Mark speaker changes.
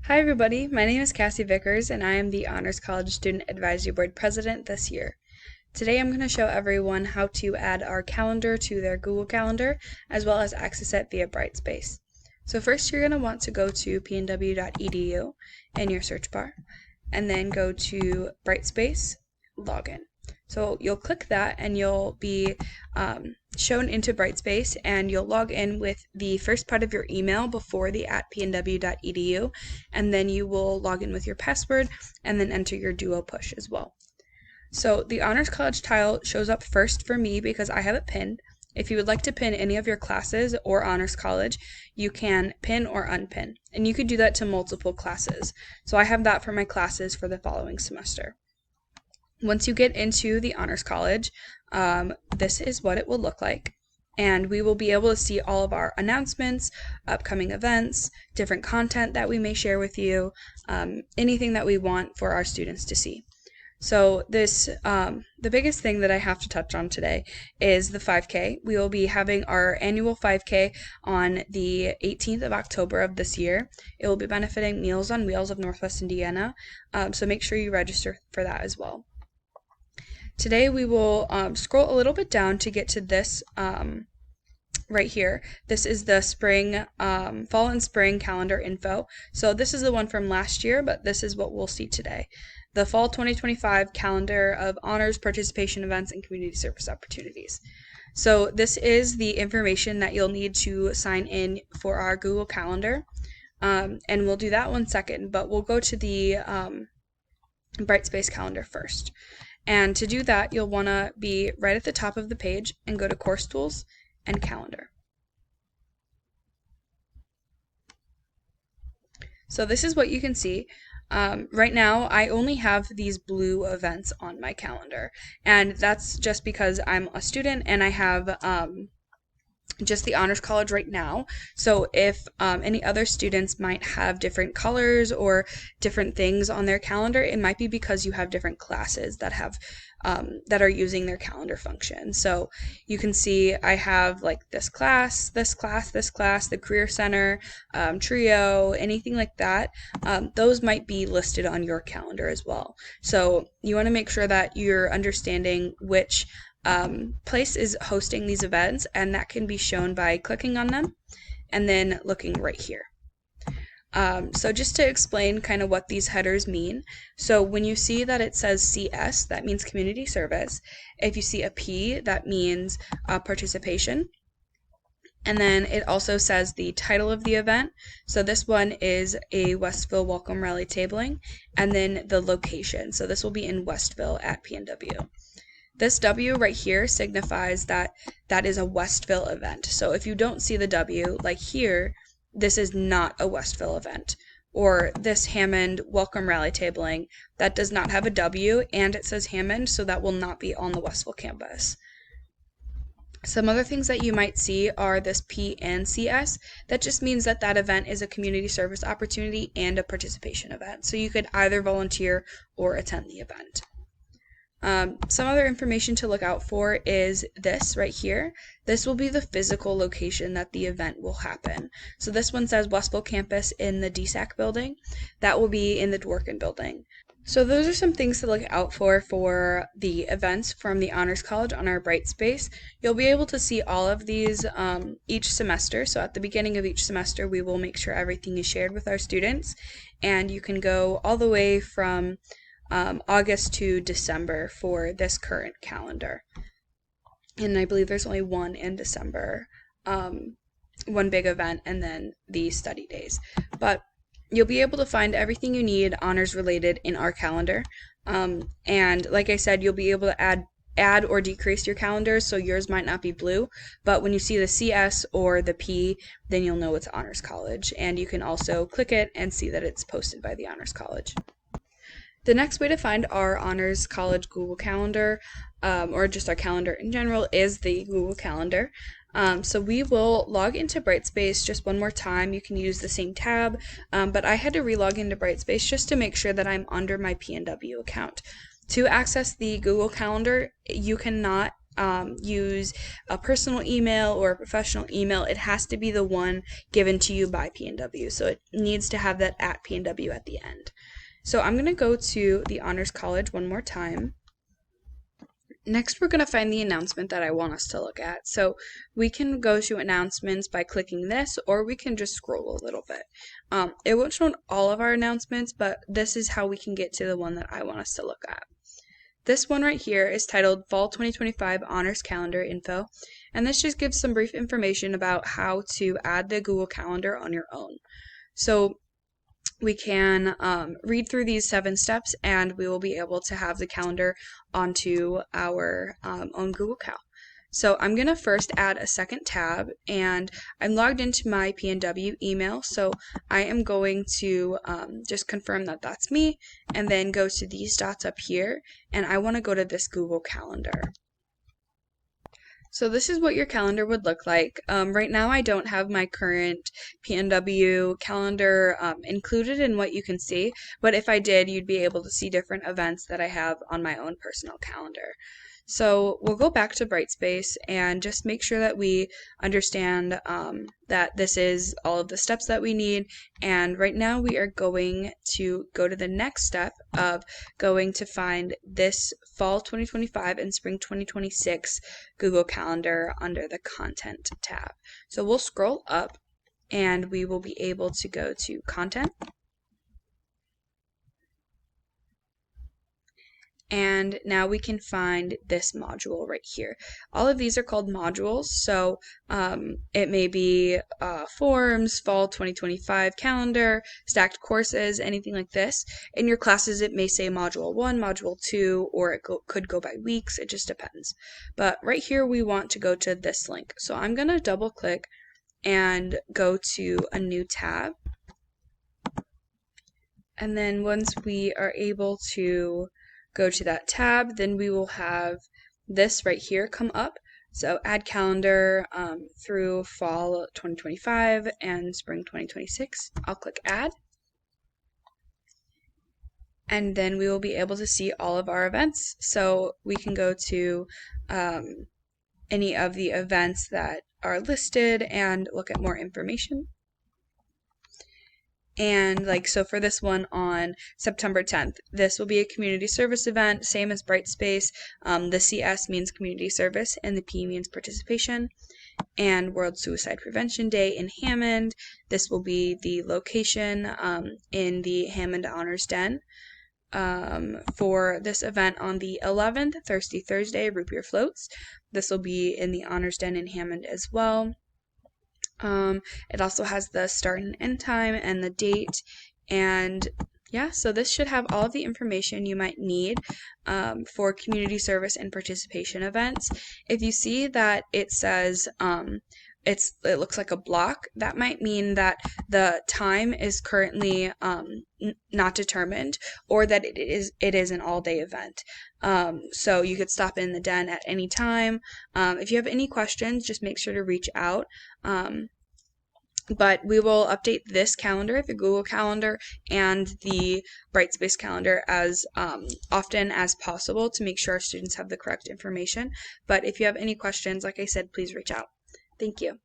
Speaker 1: Hi everybody, my name is Cassie Vickers and I am the Honors College Student Advisory Board President this year. Today I'm going to show everyone how to add our calendar to their Google Calendar as well as access it via Brightspace. So first you're going to want to go to pnw.edu in your search bar and then go to Brightspace Login. So you'll click that and you'll be shown into Brightspace and you'll log in with the first part of your email before the @pnw.edu, and then you will log in with your password and then enter your Duo push as well. So the Honors College tile shows up first for me because I have it pinned. If you would like to pin any of your classes or Honors College, you can pin or unpin, and you could do that to multiple classes. So I have that for my classes for the following semester. Once you get into the Honors College, this is what it will look like. And we will be able to see all of our announcements, upcoming events, different content that we may share with you, anything that we want for our students to see. So the biggest thing that I have to touch on today is the 5K. We will be having our annual 5K on the 18th of October of this year. It will be benefiting Meals on Wheels of Northwest Indiana, so make sure you register for that as well. Today we will scroll a little bit down to get to this right here. This is the spring, fall and spring calendar info. So this is the one from last year, but this is what we'll see today. The fall 2025 calendar of honors, participation events, and community service opportunities. So this is the information that you'll need to sign in for our Google Calendar. And we'll do that one second, but we'll go to the Brightspace calendar first. And to do that, you'll want to be right at the top of the page and go to Course Tools and Calendar. So this is what you can see. Right now, I only have these blue events on my calendar, and that's just because I'm a student and I have just the Honors College right now. So if any other students might have different colors or different things on their calendar, it might be because you have different classes that have that are using their calendar function. So you can see I have like this class, the Career Center, trio, anything like that. Those might be listed on your calendar as well. So you want to make sure that you're understanding which place is hosting these events, and that can be shown by clicking on them and then looking right here. So just to explain kind of what these headers mean, so when you see that it says CS, that means community service. If you see a P, that means participation. And then it also says the title of the event. So this one is a Westville Welcome Rally Tabling, and then the location. So this will be in Westville at PNW. This W right here signifies that that is a Westville event. So if you don't see the W, like here, this is not a Westville event. Or this Hammond Welcome Rally Tabling, that does not have a W, and it says Hammond, so that will not be on the Westville campus. Some other things that you might see are this P and CS. That just means that that event is a community service opportunity and a participation event. So you could either volunteer or attend the event. Some other information to look out for is this right here. This will be the physical location that the event will happen. So this one says Westville campus in the DSAC building. That will be in the Dworkin building. So those are some things to look out for the events from the Honors College on our Brightspace. You'll be able to see all of these each semester. So at the beginning of each semester, we will make sure everything is shared with our students. And you can go all the way from August to December for this current calendar. And I believe there's only one in December, one big event, and then the study days. But you'll be able to find everything you need honors related in our calendar. And like I said, you'll be able to add or decrease your calendars, so yours might not be blue, but when you see the CS or the P, then you'll know it's Honors College. And you can also click it and see that it's posted by the Honors College. The next way to find our Honors College Google Calendar, or just our calendar in general, is the Google Calendar. So we will log into Brightspace just one more time. You can use the same tab, but I had to re-log into Brightspace just to make sure that I'm under my PNW account. To access the Google Calendar, you cannot use a personal email or a professional email. It has to be the one given to you by PNW. So it needs to have that at PNW at the end. So I'm going to go to the Honors College one more time. Next, we're going to find the announcement that I want us to look at. So we can go to announcements by clicking this, or we can just scroll a little bit. It won't show all of our announcements, but this is how we can get to the one that I want us to look at. This one right here is titled Fall 2025 Honors Calendar Info, and this just gives some brief information about how to add the Google Calendar on your own. So we can read through these 7 steps, and we will be able to have the calendar onto our own Google Cal. So I'm going to first add a second tab, and I'm logged into my PNW email, so I am going to just confirm that that's me, and then go to these dots up here, and I want to go to this Google Calendar. So this is what your calendar would look like. Right now I don't have my current PNW calendar included in what you can see, but if I did, you'd be able to see different events that I have on my own personal calendar. So we'll go back to Brightspace and just make sure that we understand that this is all of the steps that we need. And right now we are going to go to the next step of going to find this Fall 2025 and Spring 2026 Google Calendar under the Content tab. So we'll scroll up and we will be able to go to Content. And now we can find this module right here. All of these are called modules, so it may be forms, fall 2025 calendar, stacked courses, anything like this. In your classes, it may say module 1, module 2, or it could go by weeks. It just depends. But right here, we want to go to this link. So I'm going to double click and go to a new tab. And then once we are able to go to that tab, then we will have this right here come up. So add calendar through fall 2025 and spring 2026. I'll click add. And then we will be able to see all of our events. So we can go to any of the events that are listed and look at more information. And so for this one on September 10th, this will be a community service event, same as Brightspace. The CS means community service and the P means participation. And World Suicide Prevention Day in Hammond. This will be the location in the Hammond Honors Den. For this event on the 11th, Thirsty Thursday, Root Beer Floats. This will be in the Honors Den in Hammond as well. It also has the start and end time and the date, and yeah, so this should have all of the information you might need for community service and participation events. If you see that it says it looks like a block, that might mean that the time is currently not determined, or that it is an all-day event. So you could stop in the den at any time. If you have any questions, just make sure to reach out. But we will update this calendar, the Google Calendar, and the Brightspace calendar as often as possible to make sure our students have the correct information. But if you have any questions, like I said, please reach out. Thank you.